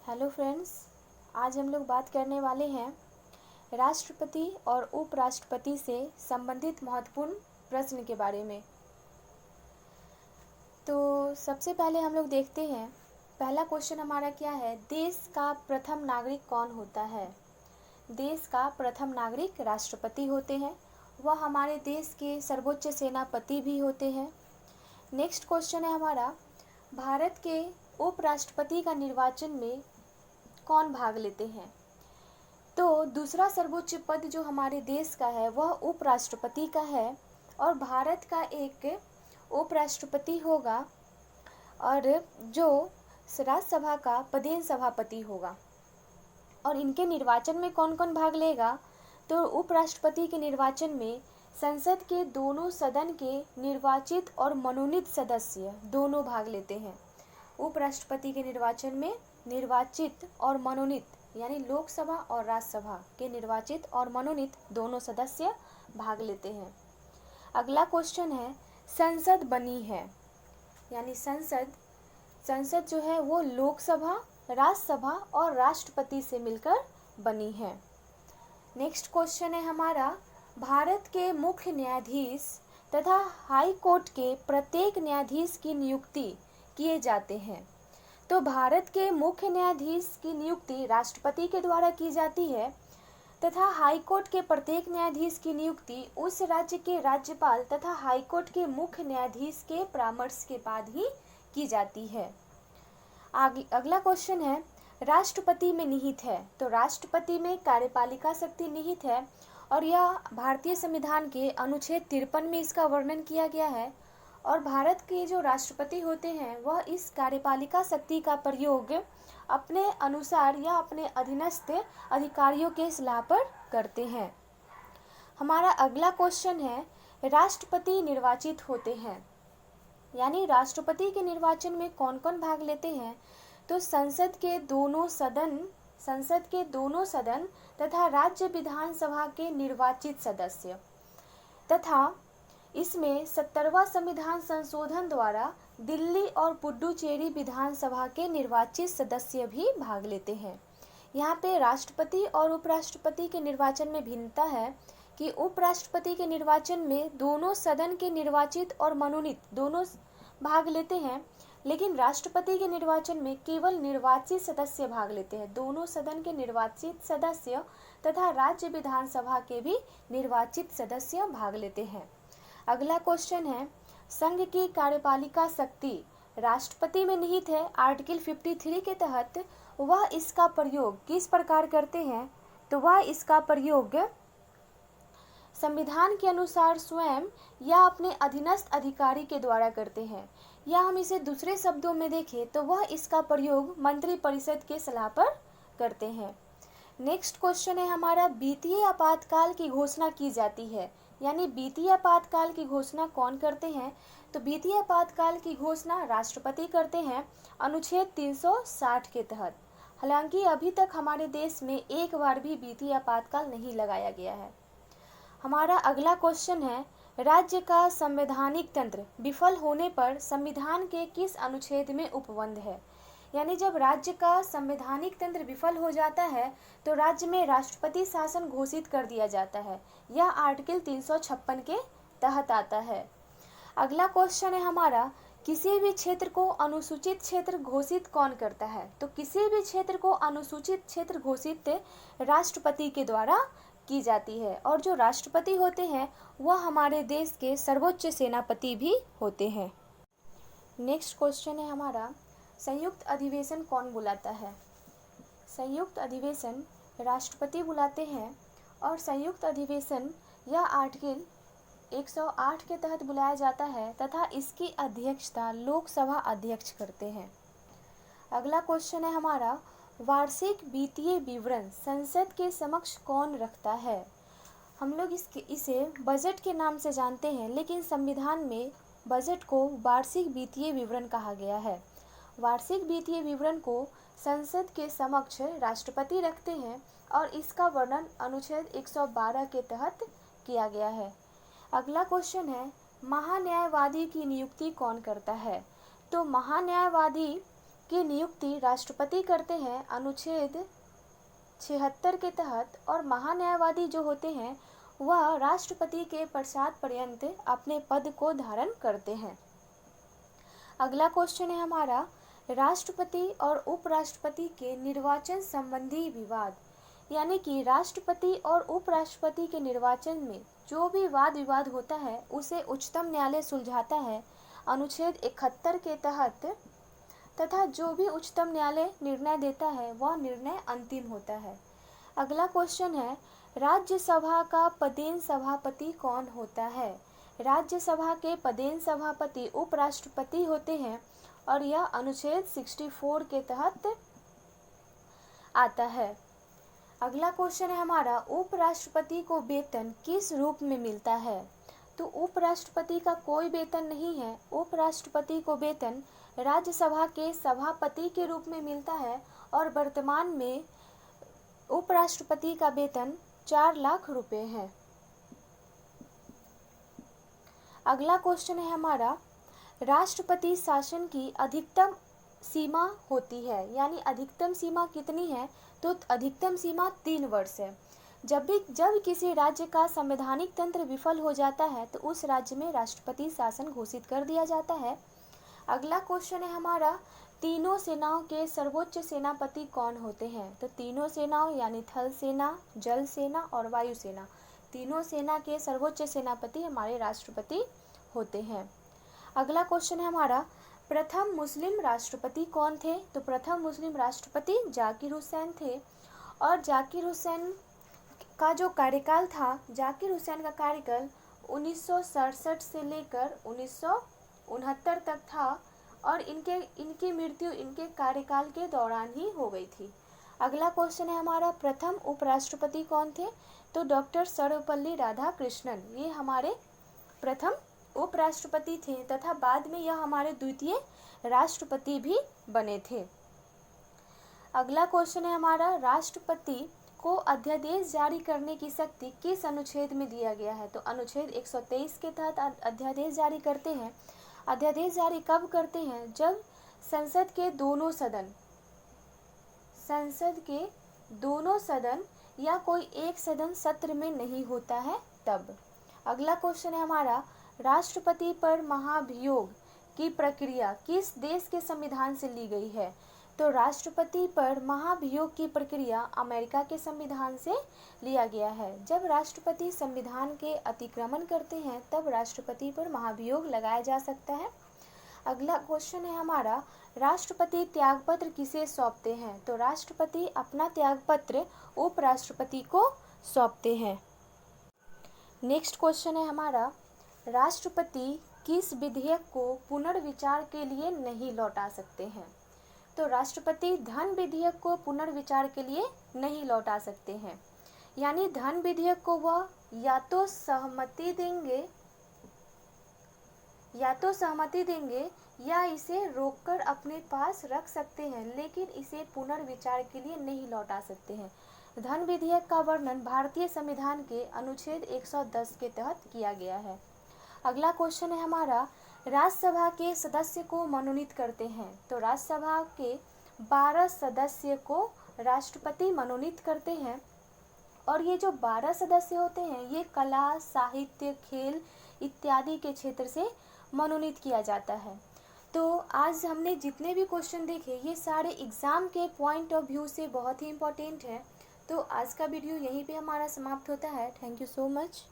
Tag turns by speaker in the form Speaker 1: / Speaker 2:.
Speaker 1: Hello friends, आज हम लोग बात करने वाले हैं राष्ट्रपति और उपराष्ट्रपति से संबंधित महत्वपूर्ण प्रश्न के बारे में। तो सबसे पहले हम लोग देखते हैं, पहला क्वेश्चन हमारा क्या है, देश का प्रथम नागरिक कौन होता है। देश का प्रथम नागरिक राष्ट्रपति होते हैं, वह हमारे देश के सर्वोच्च सेनापति भी होते हैं। नेक्स्ट क्वेश्चन है हमारा, भारत के उपराष्ट्रपति का निर्वाचन में कौन भाग लेते हैं। तो दूसरा सर्वोच्च पद जो हमारे देश का है वह उपराष्ट्रपति का है और भारत का एक उपराष्ट्रपति होगा और जो राज्यसभा का पदेन सभापति होगा। और इनके निर्वाचन में कौन कौन भाग लेगा, तो उपराष्ट्रपति के निर्वाचन में संसद के दोनों सदन के निर्वाचित और मनोनीत सदस्य दोनों भाग लेते हैं। उपराष्ट्रपति के निर्वाचन में निर्वाचित और मनोनीत यानी लोकसभा और राज्यसभा के निर्वाचित और मनोनीत दोनों सदस्य भाग लेते हैं। अगला क्वेश्चन है, संसद बनी है यानी संसद जो है वो लोकसभा, राज्यसभा और राष्ट्रपति से मिलकर बनी है। नेक्स्ट क्वेश्चन है हमारा, भारत के मुख्य न्यायाधीश तथा हाई कोर्ट के प्रत्येक न्यायाधीश की नियुक्ति किए जाते हैं। तो भारत के मुख्य न्यायाधीश की नियुक्ति राष्ट्रपति के द्वारा की जाती है तथा हाई कोर्ट के प्रत्येक न्यायाधीश की नियुक्ति उस राज्य के राज्यपाल तथा हाई कोर्ट के मुख्य न्यायाधीश के परामर्श के बाद ही की जाती है। अगला क्वेश्चन है, राष्ट्रपति में निहित है। तो राष्ट्रपति में कार्यपालिका शक्ति निहित है और यह भारतीय संविधान के अनुच्छेद 53 में इसका वर्णन किया गया है। और भारत के जो राष्ट्रपति होते हैं वह इस कार्यपालिका शक्ति का प्रयोग अपने अनुसार या अपने अधीनस्थ अधिकारियों के सलाह पर करते हैं। हमारा अगला क्वेश्चन है, राष्ट्रपति निर्वाचित होते हैं यानी राष्ट्रपति के निर्वाचन में कौन कौन भाग लेते हैं। तो संसद के दोनों सदन तथा राज्य विधानसभा के निर्वाचित सदस्य तथा इसमें 70वां संविधान संशोधन द्वारा दिल्ली और पुडुचेरी विधानसभा के निर्वाचित सदस्य भी भाग लेते हैं। यहाँ पे राष्ट्रपति और उपराष्ट्रपति के निर्वाचन में भिन्नता है कि उपराष्ट्रपति के निर्वाचन में दोनों सदन के निर्वाचित और मनोनीत दोनों भाग लेते हैं, लेकिन राष्ट्रपति के निर्वाचन में केवल निर्वाचित सदस्य भाग लेते हैं। दोनों सदन के निर्वाचित सदस्य तथा राज्य विधानसभा के भी निर्वाचित सदस्य भाग लेते हैं। अगला क्वेश्चन है, संघ की कार्यपालिका शक्ति राष्ट्रपति में निहित है। आर्टिकल 53 के तहत वह इसका प्रयोग किस प्रकार करते हैं, तो वह इसका प्रयोग संविधान के अनुसार स्वयं या अपने अधीनस्थ अधिकारी के द्वारा करते हैं, या हम इसे दूसरे शब्दों में देखें तो वह इसका प्रयोग मंत्रिपरिषद के सलाह पर करते हैं। नेक्स्ट क्वेश्चन है हमारा, वित्तीय आपातकाल की घोषणा की जाती है यानी वित्तीय आपातकाल की घोषणा कौन करते हैं। तो वित्तीय आपातकाल की घोषणा राष्ट्रपति करते हैं अनुच्छेद 360 के तहत। हालांकि अभी तक हमारे देश में एक बार भी वित्तीय आपातकाल नहीं लगाया गया है। हमारा अगला क्वेश्चन है, राज्य का संवैधानिक तंत्र विफल होने पर संविधान के किस अनुच्छेद में उपबंध है। यानी जब राज्य का संवैधानिक तंत्र विफल हो जाता है तो राज्य में राष्ट्रपति शासन घोषित कर दिया जाता है। यह आर्टिकल 356 के तहत आता है। अगला क्वेश्चन है हमारा, किसी भी क्षेत्र को अनुसूचित क्षेत्र घोषित कौन करता है। तो किसी भी क्षेत्र को अनुसूचित क्षेत्र घोषित राष्ट्रपति के द्वारा की जाती है और जो राष्ट्रपति होते हैं वह हमारे देश के सर्वोच्च सेनापति भी होते हैं। नेक्स्ट क्वेश्चन है हमारा, संयुक्त अधिवेशन कौन बुलाता है। संयुक्त अधिवेशन राष्ट्रपति बुलाते हैं और संयुक्त अधिवेशन यह आर्टिकल 108 के तहत बुलाया जाता है तथा इसकी अध्यक्षता लोकसभा अध्यक्ष करते हैं। अगला क्वेश्चन है हमारा, वार्षिक वित्तीय विवरण संसद के समक्ष कौन रखता है। हम लोग इसे बजट के नाम से जानते हैं, लेकिन संविधान में बजट को वार्षिक वित्तीय विवरण कहा गया है। वार्षिक वित्तीय विवरण को संसद के समक्ष राष्ट्रपति रखते हैं और इसका वर्णन अनुच्छेद 112 के तहत किया गया है। अगला क्वेश्चन है, महान्यायवादी की नियुक्ति कौन करता है। तो महान्यायवादी की नियुक्ति राष्ट्रपति करते हैं अनुच्छेद 76 के तहत, और महान्यायवादी जो होते हैं वह राष्ट्रपति के पश्चात पर्यंत अपने पद को धारण करते हैं। अगला क्वेश्चन है हमारा, राष्ट्रपति और उपराष्ट्रपति के निर्वाचन संबंधी विवाद, यानी कि राष्ट्रपति और उपराष्ट्रपति के निर्वाचन में जो भी वाद विवाद होता है उसे उच्चतम न्यायालय सुलझाता है अनुच्छेद 71 के तहत, तथा जो भी उच्चतम न्यायालय निर्णय देता है वह निर्णय अंतिम होता है। अगला क्वेश्चन है, राज्यसभा का पदेन सभापति कौन होता है? राज्यसभा के पदेन सभापति उपराष्ट्रपति होते हैं और यह अनुच्छेद 64 के तहत आता है। अगला क्वेश्चन है हमारा, उपराष्ट्रपति को वेतन किस रूप में मिलता है? तो उपराष्ट्रपति का कोई वेतन नहीं है। उपराष्ट्रपति को वेतन राज्यसभा के सभापति के रूप में मिलता है और वर्तमान में उपराष्ट्रपति का वेतन 4 लाख रुपए है। अगला क्वेश्चन है हमारा, राष्ट्रपति शासन की अधिकतम सीमा होती है, यानी अधिकतम सीमा कितनी है? तो अधिकतम सीमा 3 वर्ष है। जब किसी राज्य का संवैधानिक तंत्र विफल हो जाता है तो उस राज्य में राष्ट्रपति शासन घोषित कर दिया जाता है। अगला क्वेश्चन है हमारा, तीनों सेनाओं के सर्वोच्च सेनापति कौन होते हैं? तो तीनों सेनाओं यानी थल सेना, जल सेना और वायु सेना, तीनों सेना के सर्वोच्च सेनापति हमारे राष्ट्रपति होते हैं। अगला क्वेश्चन है हमारा, प्रथम मुस्लिम राष्ट्रपति कौन थे? तो प्रथम मुस्लिम राष्ट्रपति जाकिर हुसैन थे, और जाकिर हुसैन का जो कार्यकाल था, जाकिर हुसैन का कार्यकाल 1967 से लेकर 1969 तक था, और इनकी मृत्यु इनके कार्यकाल के दौरान ही हो गई थी। अगला क्वेश्चन है हमारा, प्रथम उपराष्ट्रपति कौन थे? तो डॉक्टर सर्वपल्ली राधाकृष्णन, ये हमारे प्रथम उपराष्ट्रपति थे तथा बाद में यह हमारे द्वितीय राष्ट्रपति भी बने थे। अगला क्वेश्चन है हमारा, राष्ट्रपति को अध्यादेश जारी करने की शक्ति किस अनुच्छेद में दिया गया है? तो अनुच्छेद 123 के तहत अध्यादेश जारी करते हैं। अध्यादेश जारी कब करते हैं? जब संसद के दोनों सदन या कोई एक सदन सत्र में नहीं होता है तब। अगला क्वेश्चन है हमारा, राष्ट्रपति पर महाभियोग की प्रक्रिया किस देश के संविधान से ली गई है? तो राष्ट्रपति पर महाभियोग की प्रक्रिया अमेरिका के संविधान से लिया गया है। जब राष्ट्रपति संविधान के अतिक्रमण करते हैं तब राष्ट्रपति पर महाभियोग लगाया जा सकता है। अगला क्वेश्चन है हमारा, राष्ट्रपति त्यागपत्र किसे सौंपते हैं? तो राष्ट्रपति अपना त्यागपत्र उपराष्ट्रपति को सौंपते हैं। नेक्स्ट क्वेश्चन है हमारा, राष्ट्रपति किस विधेयक को पुनर्विचार के लिए नहीं लौटा सकते हैं? तो राष्ट्रपति धन विधेयक को पुनर्विचार के लिए नहीं लौटा सकते हैं, यानी धन विधेयक को वह या तो सहमति देंगे या इसे रोककर अपने पास रख सकते हैं, लेकिन इसे पुनर्विचार के लिए नहीं लौटा सकते हैं। धन विधेयक का वर्णन भारतीय संविधान के अनुच्छेद 110 के तहत किया गया है। अगला क्वेश्चन है हमारा, राज्यसभा के सदस्य को मनोनीत करते हैं? तो राज्यसभा के 12 सदस्य को राष्ट्रपति मनोनीत करते हैं, और ये जो 12 सदस्य होते हैं ये कला, साहित्य, खेल इत्यादि के क्षेत्र से मनोनीत किया जाता है। तो आज हमने जितने भी क्वेश्चन देखे ये सारे एग्ज़ाम के पॉइंट ऑफ व्यू से बहुत ही इम्पोर्टेंट है। तो आज का वीडियो यहीं पे हमारा समाप्त होता है। Thank you so much.